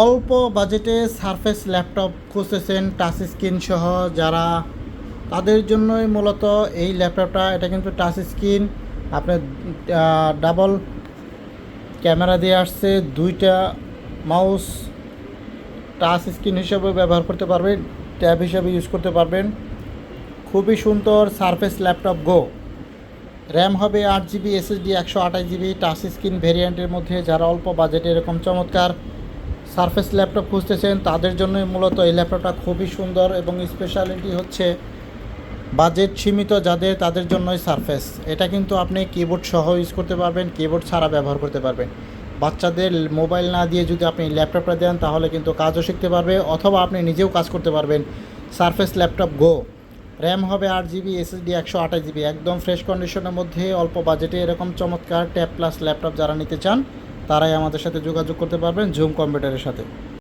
অল্প বাজেটে surface laptop খুঁজতেছেন টাচ স্ক্রিন সহ যারা, তাদের জন্যই মূলত এই ল্যাপটপটা। এটা কিন্তু টাচ স্ক্রিন, আপনার ডাবল ক্যামেরা দিয়ে আসছে, দুইটা মাউস, টাচ স্ক্রিন হিসেবে ব্যবহার করতে পারবেন, ট্যাব হিসেবে ইউজ করতে পারবেন। খুবই সুন্দর সারফেস ল্যাপটপ গো। র্যাম হবে 8 GB, SSD 128 GB, touch screen ভেরিয়েন্টের মধ্যে। যারা অল্প বাজেটে এরকম চমৎকার সারফেস ল্যাপটপ খুঁজতেছেন তাদের জন্যই মূলত এই ল্যাপটপটা খুবই সুন্দর, এবং স্পেশালিটি হচ্ছে বাজেট সীমিত যাদের, তাদের জন্যই সারফেস। এটা কিন্তু আপনি কিবোর্ড সহ ইউজ করতে পারবেন, কিবোর্ড ছাড়া ব্যবহার করতে পারবেন। বাচ্চাদের মোবাইল না দিয়ে যদি আপনি ল্যাপটপটা দেন তাহলে কিন্তু কাজও শিখতে পারবে, অথবা আপনি নিজেও কাজ করতে পারবেন। সারফেস ল্যাপটপ গো। র্যাম হবে 8 জিবি, এসএসডি 128 জিবি। একদম ফ্রেশ কন্ডিশনের মধ্যে অল্প বাজেটে এরকম চমৎকার ট্যাব প্লাস ল্যাপটপ যারা নিতে চান তারাই আমাদের সাথে যোগাযোগ করতে পারবেন জুম কম্পিউটারের সাথে।